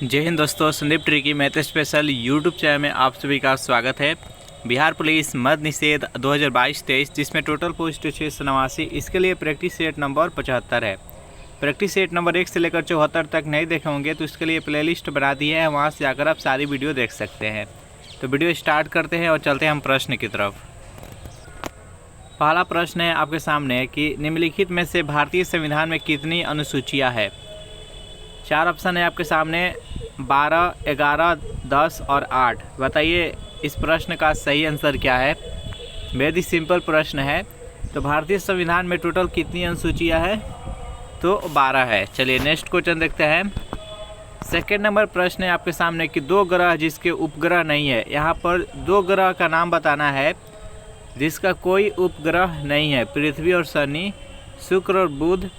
जय हिंद दोस्तों, Sandeep tricky math special YouTube channel में आप सभी का स्वागत है। बिहार पुलिस मद्य निषेध 2022-23 जिसमें टोटल पोस्ट 689, इसके लिए प्रैक्टिस सेट नंबर 75 है। प्रैक्टिस सेट नंबर 1 से लेकर 74 तक नहीं देखे होंगे तो इसके लिए प्लेलिस्ट बना दी है, वहाँ से जाकर आप सारी वीडियो देख सकते हैं। तो वीडियो स्टार्ट करते हैं और चलते हैं हम प्रश्न की तरफ। पहला प्रश्न है आपके सामने कि निम्नलिखित में से भारतीय संविधान में कितनी अनुसूचियाँ है। 4 ऑप्शन है आपके सामने, 12, 11, 10 और 8। बताइए इस प्रश्न का सही आंसर क्या है। बहुत ही सिंपल प्रश्न है। तो भारतीय संविधान में टोटल कितनी अनुसूचियाँ है, तो 12 है। चलिए नेक्स्ट क्वेश्चन देखते हैं। सेकेंड नंबर प्रश्न है आपके सामने कि 2 ग्रह जिसके उपग्रह नहीं है। यहाँ पर 2 ग्रह का नाम बताना है जिसका कोई उपग्रह नहीं है। पृथ्वी और शनि, शुक्र और बुध,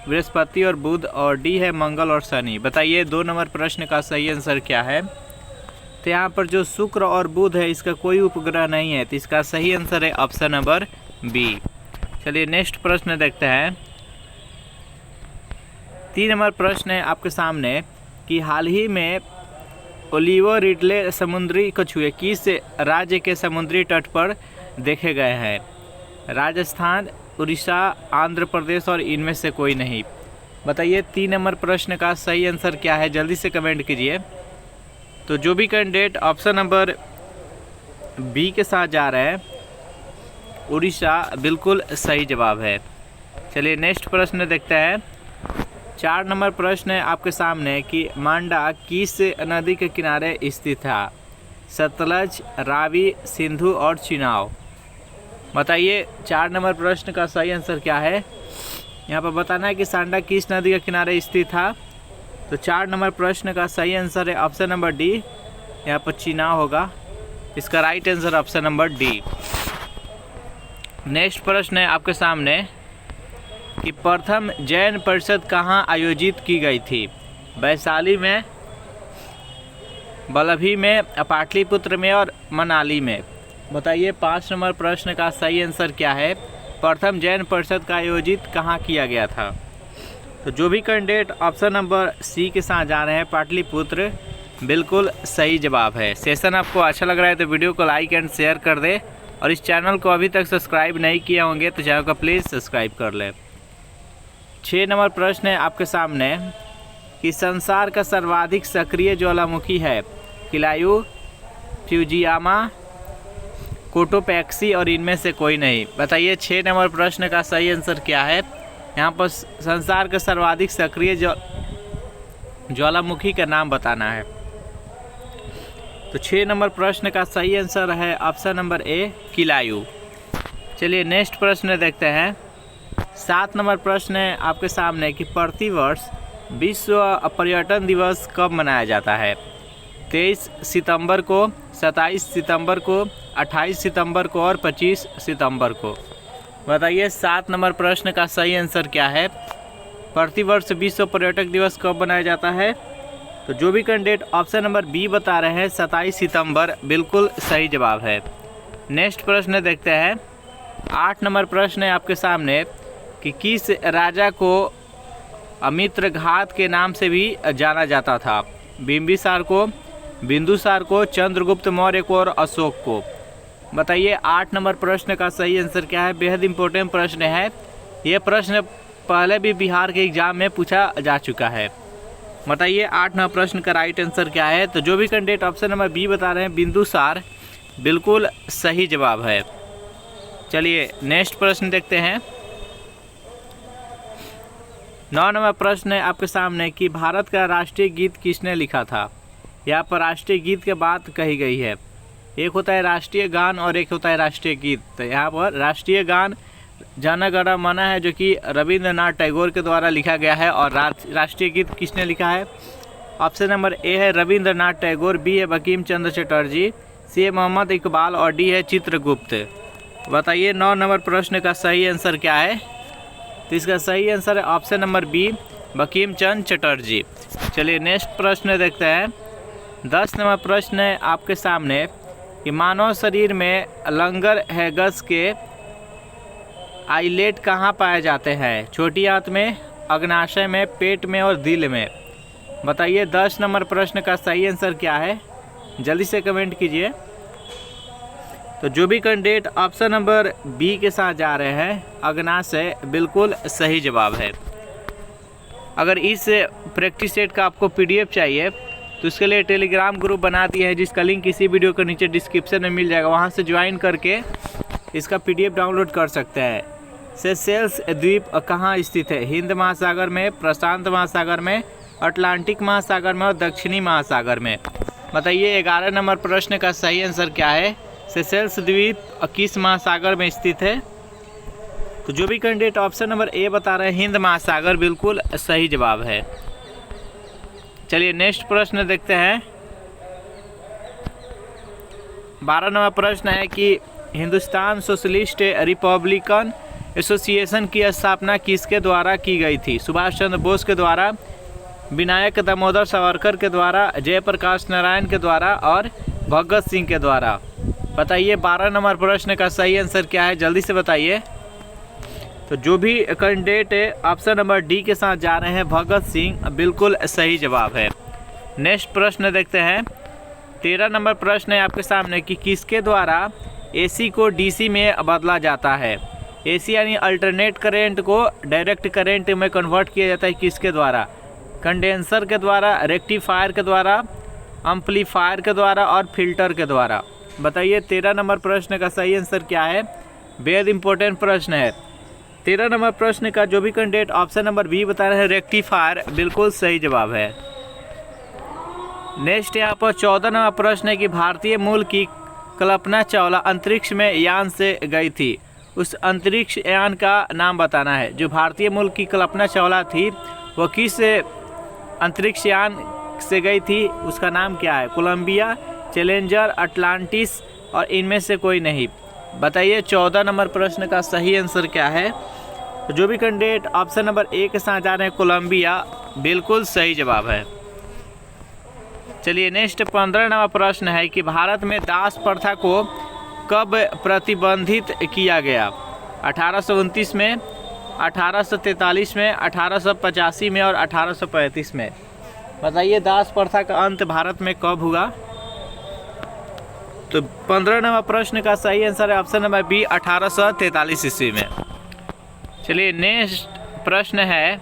बृहस्पति और बुध, और डी है मंगल और शनि। बताइए 2 नंबर प्रश्न का सही आंसर क्या है। तो यहाँ पर जो शुक्र और बुध है इसका कोई उपग्रह नहीं है, तो इसका सही आंसर है ऑप्शन नंबर बी। चलिए नेक्स्ट प्रश्न देखते हैं। 3 नंबर प्रश्न है आपके सामने कि हाल ही में ओलिवो रिडले समुद्री कछुए किस राज्य के समुद्री तट पर देखे गए हैं। राजस्थान, उड़ीसा, आंध्र प्रदेश और इनमें से कोई नहीं। बताइए 3 नंबर प्रश्न का सही आंसर क्या है, जल्दी से कमेंट कीजिए। तो जो भी कैंडिडेट ऑप्शन नंबर बी के साथ जा रहे हैं, उड़ीसा, बिल्कुल सही जवाब है। चलिए नेक्स्ट प्रश्न देखते हैं। 4 नंबर प्रश्न है आपके सामने कि मांडा किस नदी के किनारे स्थित था। सतलज, रावी, सिंधु और चिनाब। बताइए 4 नंबर प्रश्न का सही आंसर क्या है। यहाँ पर बताना है कि सांडा किस नदी के किनारे स्थित था। तो 4 नंबर प्रश्न का सही आंसर है ऑप्शन नंबर डी, यहाँ पर चिनाब होगा। इसका right answer option number D. Next प्रश्न है आपके सामने कि प्रथम जैन परिषद कहाँ आयोजित की गई थी। वैशाली में, बल्लभी में, पाटलिपुत्र में और मनाली में। बताइए 5 नंबर प्रश्न का सही आंसर क्या है। प्रथम जैन परिषद का आयोजित कहाँ किया गया था। तो जो भी कैंडिडेट ऑप्शन नंबर सी के साथ जा रहे हैं, पाटलिपुत्र, बिल्कुल सही जवाब है। सेशन आपको अच्छा लग रहा है तो वीडियो को लाइक एंड शेयर कर दे, और इस चैनल को अभी तक सब्सक्राइब नहीं किया होंगे तो चैनल को प्लीज़ सब्सक्राइब कर ले। 6 नंबर प्रश्न है आपके सामने कि संसार का सर्वाधिक सक्रिय ज्वालामुखी है। किलायू, फ्यूजियामा, कोटोपैक्सी और इनमें से कोई नहीं। बताइए 6 नंबर प्रश्न का सही आंसर क्या है। यहाँ पर संसार का सर्वाधिक सक्रिय ज्वालामुखी का नाम बताना है। तो 6 नंबर प्रश्न का सही आंसर है ऑप्शन नंबर ए, किलायू। चलिए नेक्स्ट प्रश्न देखते हैं। 7 नंबर प्रश्न है आपके सामने कि प्रतिवर्ष विश्व पर्यटन दिवस कब मनाया जाता है। 23 सितंबर को, 27 सितंबर को, 28 सितंबर को और 25 सितंबर को। बताइए 7 नंबर प्रश्न का सही आंसर क्या है। प्रतिवर्ष विश्व पर्यटक दिवस कब मनाया जाता है। तो जो भी कैंडिडेट ऑप्शन नंबर बी बता रहे हैं, 27 सितंबर, बिल्कुल सही जवाब है। नेक्स्ट प्रश्न देखते हैं। 8 नंबर प्रश्न है आपके सामने कि किस राजा को अमित्रघात के नाम से भी जाना जाता था। बिंबिसार को, बिंदुसार को, चंद्रगुप्त मौर्य को और अशोक को। बताइए 8 नंबर प्रश्न का सही आंसर क्या है। बेहद इंपॉर्टेंट प्रश्न है। ये प्रश्न पहले भी बिहार के एग्जाम में पूछा जा चुका है। बताइए 8 नंबर प्रश्न का राइट आंसर क्या है। तो जो भी कैंडिडेट ऑप्शन नंबर बी बता रहे हैं, बिंदुसार, बिल्कुल सही जवाब है। चलिए नेक्स्ट प्रश्न देखते हैं। 9 नंबर प्रश्न है आपके सामने कि भारत का राष्ट्रीय गीत किसने लिखा था। यहाँ पर राष्ट्रीय गीत के बात कही गई है। एक होता है राष्ट्रीय गान और एक होता है राष्ट्रीय गीत। तो यहाँ पर राष्ट्रीय गान जन गण मन है, जो कि रविंद्रनाथ टैगोर के द्वारा लिखा गया है। और राष्ट्रीय गीत किसने लिखा है। ऑप्शन नंबर ए है रविंद्रनाथ टैगोर, बी है बंकिम चंद्र चटर्जी, सी है मोहम्मद इकबाल और डी है चित्रगुप्त। बताइए 9 नंबर प्रश्न का सही आंसर क्या है। तो इसका सही आंसर है option number B, Bankim Chandra Chatterjee. चलिए नेक्स्ट प्रश्न देखते हैं। 10 नंबर प्रश्न है आपके सामने कि मानव शरीर में लंगर हैगस के आइलेट कहाँ पाए जाते हैं। छोटी आंत में, अग्नाशय में, पेट में और दिल में। बताइए 10 नंबर प्रश्न का सही आंसर क्या है, जल्दी से कमेंट कीजिए। तो जो भी कैंडिडेट ऑप्शन नंबर बी के साथ जा रहे हैं, अग्नाश है, बिल्कुल सही जवाब है। अगर इस प्रैक्टिस सेट का आपको पीडीएफ चाहिए तो इसके लिए टेलीग्राम ग्रुप बना दिया है, जिसका लिंक इसी वीडियो के नीचे डिस्क्रिप्शन में मिल जाएगा। वहां से ज्वाइन करके इसका पीडीएफ डाउनलोड कर सकते हैं। सेशेल्स द्वीप कहाँ स्थित है? हिंद महासागर में, प्रशांत महासागर में, अटलांटिक महासागर में और दक्षिणी महासागर में। बताइए 11 नंबर प्रश्न का सही आंसर क्या है? सेशेल्स द्वीप किस महासागर में स्थित है? तो जो भी कैंडिडेट ऑप्शन नंबर ए बता रहे हैं हिंद महासागर, बिल्कुल सही जवाब है। चलिए नेक्स्ट प्रश्न देखते हैं। 12 नंबर प्रश्न है कि हिंदुस्तान सोशलिस्ट रिपब्लिकन एसोसिएशन की स्थापना किसके द्वारा की गई थी? सुभाष चंद्र बोस के द्वारा, विनायक दामोदर सावरकर के द्वारा, जयप्रकाश नारायण के द्वारा और भगत सिंह के द्वारा। बताइए 12 नंबर प्रश्न का सही आंसर क्या है, जल्दी से बताइए। तो जो भी कैंडिडेट ऑप्शन नंबर डी के साथ जा रहे हैं भगत सिंह, बिल्कुल सही जवाब है। नेक्स्ट प्रश्न देखते हैं। 13 नंबर प्रश्न है आपके सामने कि किसके द्वारा एसी को डीसी में बदला जाता है? एसी यानी अल्टरनेट करंट को डायरेक्ट करंट में कन्वर्ट किया जाता है किसके द्वारा? कंडेंसर के द्वारा, रेक्टिफायर के द्वारा, एम्पलीफायर के द्वारा और फिल्टर के द्वारा। बताइए 13 नंबर प्रश्न का सही आंसर क्या है? बेहद इंपॉर्टेंट प्रश्न है। 13 नंबर प्रश्न का जो भी कैंडिडेट ऑप्शन नंबर बी बता रहे हैं रेक्टिफायर, बिल्कुल सही जवाब है। नेक्स्ट यहाँ पर 14 नंबर प्रश्न है कि भारतीय मूल की कल्पना चावला अंतरिक्ष में यान से गई थी। उस अंतरिक्ष यान का नाम बताना है। जो भारतीय मूल की कल्पना चावला थी वो किस अंतरिक्ष यान से गई थी, उसका नाम क्या है? कोलंबिया, चैलेंजर, अटलांटिस और इनमें से कोई नहीं। बताइए 14 नंबर प्रश्न का सही आंसर क्या है? तो जो भी कैंडिडेट ऑप्शन नंबर ए के साथ जा रहे हैं कोलंबिया, बिल्कुल सही जवाब है। चलिए नेक्स्ट 15 नंबर प्रश्न है कि भारत में दास प्रथा को कब प्रतिबंधित किया गया? 1829 में, 1843 में, 1885 में और 1835 में। बताइए दास प्रथा का अंत भारत में कब हुआ? तो 15 नंबर प्रश्न का सही आंसर है ऑप्शन नंबर बी 1843 ईस्वी में। चलिए नेक्स्ट प्रश्न है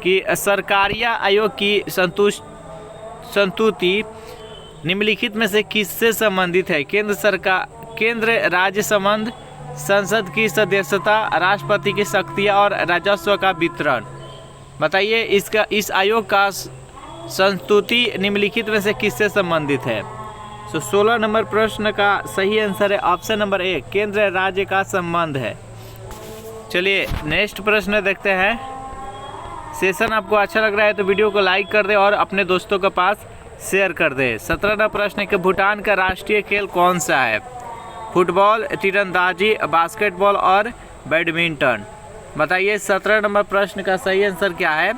कि सरकारिया आयोग की संतुति निम्नलिखित में से किससे संबंधित है? केंद्र सरकार, केंद्र राज्य संबंध, संसद की सदस्यता, राष्ट्रपति की शक्तियाँ और राजस्व का वितरण। बताइए इस आयोग का संस्तुति निम्नलिखित में से किससे संबंधित है? तो 16 नंबर प्रश्न का सही आंसर है ऑप्शन नंबर ए, केंद्र राज्य का संबंध है। चलिए नेक्स्ट प्रश्न देखते हैं। सेशन आपको अच्छा लग रहा है तो वीडियो को लाइक कर दें और अपने दोस्तों के पास शेयर कर दें। 17 नंबर प्रश्न है कि भूटान का राष्ट्रीय खेल कौन सा है? फुटबॉल, तीरंदाजी, बास्केटबॉल और बैडमिंटन। बताइए 17 नंबर प्रश्न का सही आंसर क्या है?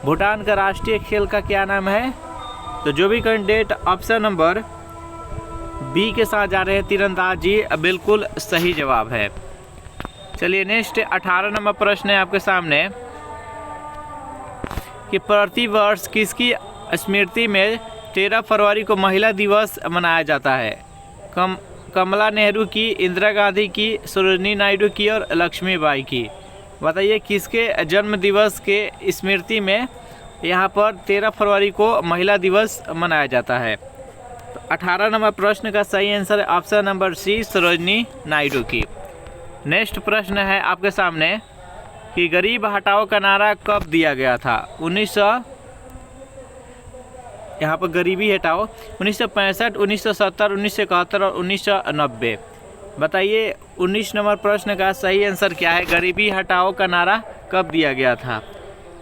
भूटान का राष्ट्रीय खेल का क्या नाम है? तो जो भी कैंडिडेट ऑप्शन नंबर बी के साथ जा रहे हैं तीरंदाजी, बिल्कुल सही जवाब है। चलिए नेक्स्ट 18 नंबर प्रश्न है आपके सामने कि प्रतिवर्ष किसकी स्मृति में 13 फरवरी को महिला दिवस मनाया जाता है? कमला नेहरू की, इंदिरा गांधी की, सरोजिनी नायडू की और लक्ष्मीबाई की। बताइए किसके जन्म दिवस के स्मृति में यहाँ पर 13 फरवरी को महिला दिवस मनाया जाता है? तो 18 नंबर प्रश्न का सही आंसर है option number C, Sarojini Naidu की। नेक्स्ट प्रश्न है आपके सामने कि गरीब हटाओ का नारा कब दिया गया था? यहाँ पर गरीबी हटाओ 1965, 1970, 1971 और 1990। बताइए 19 नंबर प्रश्न का सही आंसर क्या है? गरीबी हटाओ का नारा कब दिया गया था?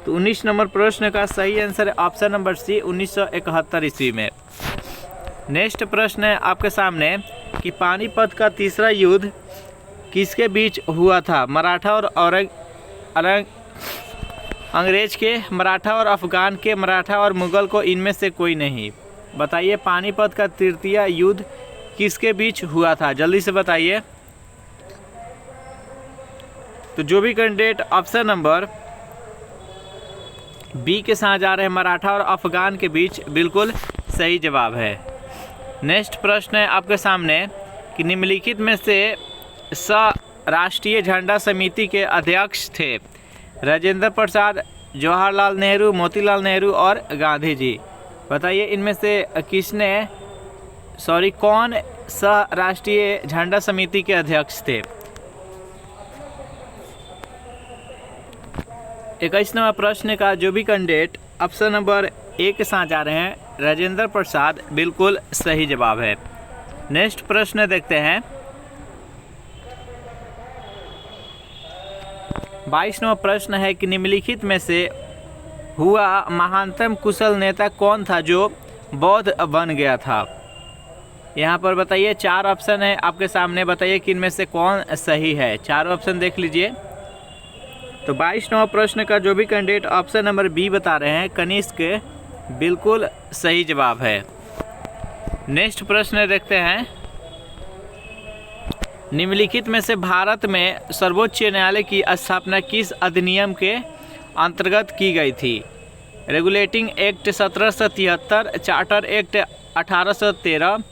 तो 19 नंबर प्रश्न का सही आंसर है ऑप्शन नंबर सी, 1971 ईस्वी में। नेक्स्ट प्रश्न है आपके सामने कि पानीपत का तीसरा युद्ध किसके बीच हुआ था? मराठा और अंग्रेज के, मराठा और अफगान के, मराठा और मुगल को, इनमें से कोई नहीं। बताइए पानीपत का तृतीय युद्ध किसके बीच हुआ था? जल्दी से बताइए। तो जो भी कैंडिडेट ऑप्शन नंबर बी के साथ जा रहे हैं मराठा और अफगान के बीच, बिल्कुल सही जवाब है। नेक्स्ट प्रश्न है आपके सामने कि निम्नलिखित में से राष्ट्रीय झंडा समिति के अध्यक्ष थे? राजेंद्र प्रसाद, जवाहरलाल नेहरू, मोतीलाल नेहरू और गांधी जी। बताइए इनमें से कौन राष्ट्रीय झंडा समिति के अध्यक्ष थे? 21 नंबर प्रश्न का जो भी कैंडिडेट ऑप्शन नंबर ए के साथ जा रहे हैं, राजेंद्र प्रसाद, बिल्कुल सही जवाब है। नेक्स्ट प्रश्न देखते हैं। 22 नंबर प्रश्न है कि निम्नलिखित में से हुआ महानतम कुशल नेता कौन था जो बौद्ध बन गया था? यहाँ पर बताइए 4 ऑप्शन है आपके सामने, बताइए कि इनमें से कौन सही है। 4 ऑप्शन देख लीजिए। तो 22 नंबर प्रश्न का जो भी कैंडिडेट ऑप्शन नंबर बी बता रहे हैं, कनिष्क, बिल्कुल सही जवाब है। नेक्स्ट प्रश्न देखते हैं। निम्नलिखित में से भारत में सर्वोच्च न्यायालय की स्थापना किस अधिनियम के अंतर्गत की गई थी? Regulating act 1773, charter act 1813,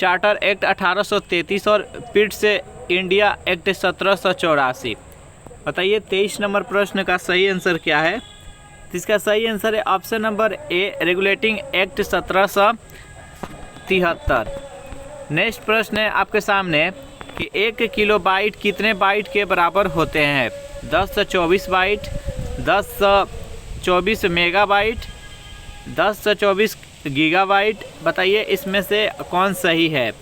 charter act 1833 और पिट्स इंडिया एक्ट 1784। बताइए 23 नंबर प्रश्न का सही आंसर क्या है? इसका सही आंसर है option number A, regulating act 1773। Next प्रश्न है आपके सामने कि 1 किलोबाइट कितने बाइट के बराबर होते हैं? 10 से 24 बाइट, 10 से 24 मेगाबाइट, 10 से 24 गीगाबाइट। बताइए इसमें से कौन सही है?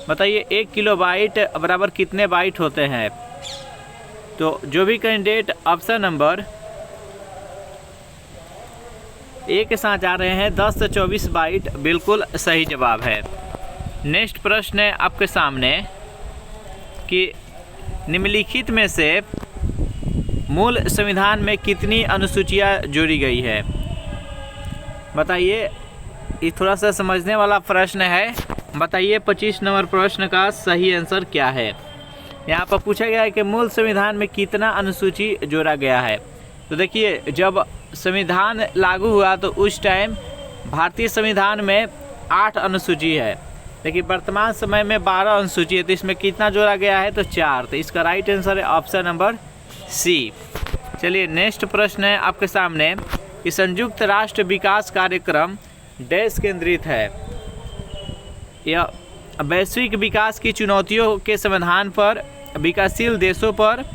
बताइए 1 किलोबाइट बराबर कितने बाइट होते हैं? तो जो भी कैंडिडेट ऑप्शन नंबर ए के साथ जा रहे हैं, 10 से 24 बाइट, बिल्कुल सही जवाब है। नेक्स्ट प्रश्न है आपके सामने कि निम्नलिखित में से मूल संविधान में कितनी अनुसूचियां जोड़ी गई है? बताइए, ये थोड़ा सा समझने वाला प्रश्न है। बताइए 25 नंबर प्रश्न का सही आंसर क्या है? यहाँ पर पूछा गया है कि मूल संविधान में कितना अनुसूची जोड़ा गया है। तो देखिए, जब संविधान लागू हुआ तो उस टाइम भारतीय संविधान में 8 अनुसूची है, लेकिन वर्तमान समय में 12 अनुसूची है। तो इसमें कितना जोड़ा गया है? तो 4। तो इसका राइट आंसर है ऑप्शन नंबर सी। चलिए नेक्स्ट प्रश्न है आपके सामने कि संयुक्त राष्ट्र विकास कार्यक्रम देश केंद्रित है। यह वैश्विक विकास की चुनौतियों के समाधान पर, विकासशील देशों पर,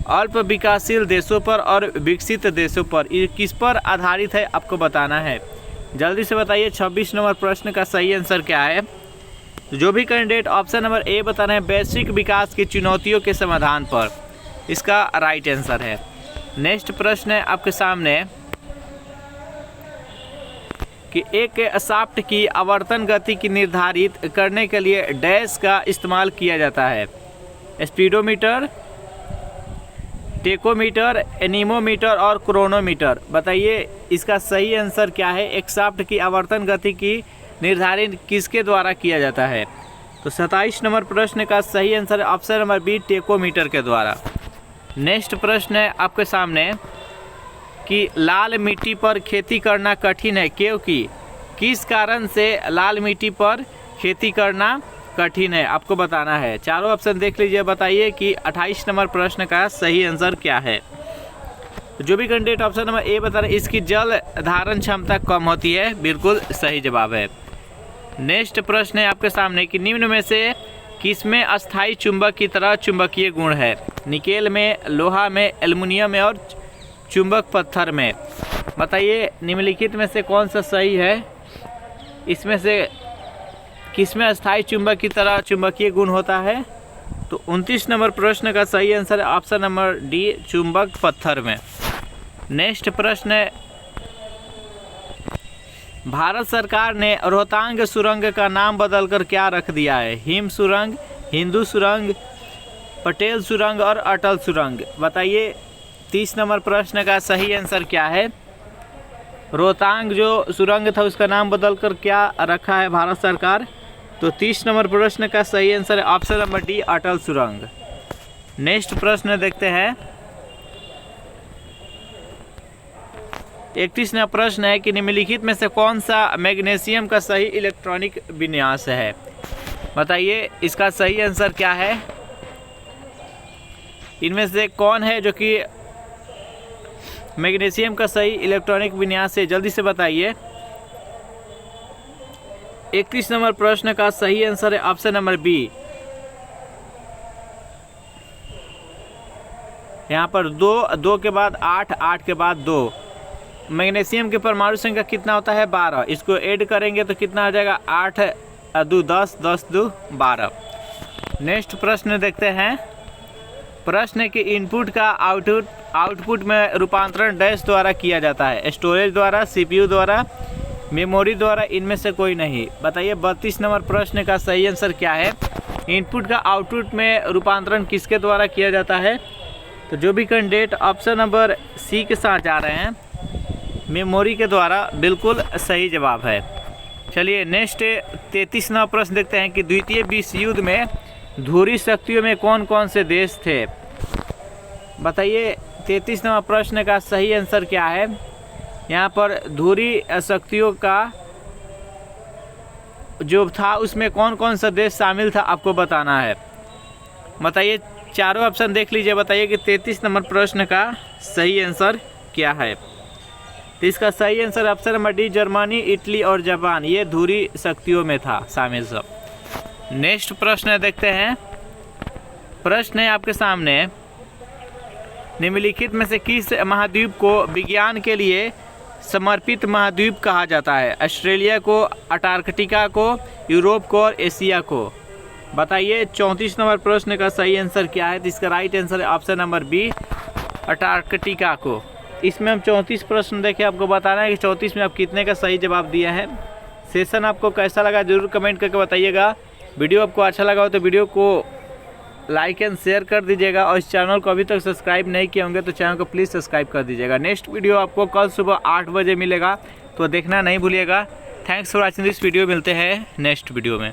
अल्प विकासशील देशों पर और विकसित देशों पर, ये किस पर आधारित है आपको बताना है। जल्दी से बताइए 26 नंबर प्रश्न का सही आंसर क्या है? तो जो भी कैंडिडेट ऑप्शन नंबर ए बता रहे हैं, वैश्विक विकास की चुनौतियों के समाधान पर, इसका राइट आंसर है। नेक्स्ट प्रश्न है आपके सामने कि एक शाफ्ट की आवर्तन गति की निर्धारित करने के लिए डैश का इस्तेमाल किया जाता है? स्पीडोमीटर, टेकोमीटर, एनीमोमीटर और क्रोनोमीटर। बताइए इसका सही आंसर क्या है? एक शाफ्ट की आवर्तन गति की निर्धारित किसके द्वारा किया जाता है? तो 27 नंबर प्रश्न का सही आंसर है ऑप्शन नंबर बी, टेकोमीटर के द्वारा। नेक्स्ट प्रश्न है आपके सामने कि लाल मिट्टी पर खेती करना कठिन है क्योंकि किस कारण से लाल मिट्टी पर खेती करना कठिन है, आपको बताना है। चारों ऑप्शन देख लीजिए, बताइए कि 28 नंबर प्रश्न का सही आंसर क्या है। जो भी कैंडिडेट ऑप्शन नंबर ए बता रहे हैं, इसकी जल धारण क्षमता कम होती है, बिल्कुल सही जवाब है। नेक्स्ट प्रश्न है आपके सामने कि निम्न में से किसमें अस्थायी चुंबक की तरह चुंबकीय गुण है? निकेल में, लोहा में, एल्युमिनियम में और चुंबक पत्थर में। बताइए निम्नलिखित में से कौन सा सही है? इसमें से किसमें अस्थायी चुंबक की तरह चुंबकीय गुण होता है? तो 29 नंबर प्रश्न का सही आंसर है ऑप्शन नंबर डी, चुंबक पत्थर में। नेक्स्ट प्रश्न है, भारत सरकार ने रोहतांग सुरंग का नाम बदलकर क्या रख दिया है? हिम सुरंग, हिंदू सुरंग, पटेल सुरंग और अटल सुरंग। बताइए 30 नंबर प्रश्न का सही आंसर क्या है? रोहतांग जो सुरंग था उसका नाम बदलकर क्या रखा है भारत सरकार? तो 30 नंबर प्रश्न का सही आंसर है ऑप्शन नंबर डी, अटल सुरंग। नेक्स्ट प्रश्न देखते हैं 31वां प्रश्न है कि निम्नलिखित में से कौन सा मैग्नीशियम का सही इलेक्ट्रॉनिक विन्यास है। बताइए इसका सही आंसर क्या है। इनमें से कौन है जो कि मैग्नीशियम का सही इलेक्ट्रॉनिक विन्यास है, जल्दी से बताइए। 31 नंबर प्रश्न का सही आंसर है ऑप्शन नंबर बी। यहाँ पर 2 के बाद 8 के बाद 2। मैग्नीशियम की परमाणु संख्या कितना होता है 12। इसको ऐड करेंगे तो कितना हो जाएगा 8 2 10 10 2 12। नेक्स्ट प्रश्न देखते हैं। प्रश्न है कि इनपुट का आउटपुट में रूपांतरण डैश द्वारा किया जाता है। स्टोरेज द्वारा, सीपीयू द्वारा, मेमोरी द्वारा, इनमें से कोई नहीं। बताइए 32 नंबर प्रश्न का सही आंसर क्या है। इनपुट का आउटपुट में रूपांतरण किसके द्वारा किया जाता है। तो जो भी कैंडिडेट ऑप्शन नंबर सी के साथ जा रहे हैं, मेमोरी के द्वारा, बिल्कुल सही जवाब है। चलिए नेक्स्ट 33वां प्रश्न देखते हैं कि द्वितीय विश्व युद्ध में ध्रुवीय शक्तियों में कौन कौन से देश थे। बताइए 33वां प्रश्न का सही आंसर क्या है। यहाँ पर ध्रुवीय शक्तियों का जो था उसमें कौन कौन सा देश शामिल था आपको बताना है। बताइए चारों ऑप्शन देख लीजिए, बताइए कि 33 नंबर प्रश्न का सही आंसर क्या है। तो इसका सही answer option number D, Germany, Italy और जापान, ये ध्रुवीय शक्तियों में था शामिल सब। नेक्स्ट प्रश्न देखते हैं। प्रश्न है आपके सामने, निम्नलिखित में से किस महाद्वीप को विज्ञान के लिए समर्पित महाद्वीप कहा जाता है। ऑस्ट्रेलिया को, अंटार्कटिका को, यूरोप को और एशिया को। बताइए 34 नंबर प्रश्न का सही आंसर क्या है। तो इसका राइट आंसर है ऑप्शन नंबर बी, अंटार्कटिका को। इसमें हम 34 प्रश्न देखे, आपको बताना है कि 34 में आप कितने का सही जवाब दिया है। सेशन आपको कैसा लगा जरूर कमेंट करके बताइएगा। वीडियो आपको अच्छा लगा हो तो वीडियो को लाइक एंड शेयर कर दीजिएगा, और इस चैनल को अभी तक सब्सक्राइब नहीं किए होंगे तो चैनल को प्लीज़ सब्सक्राइब कर दीजिएगा। नेक्स्ट वीडियो आपको कल सुबह 8 बजे मिलेगा, तो देखना नहीं भूलिएगा। Thanks for watching this video. मिलते हैं नेक्स्ट वीडियो में।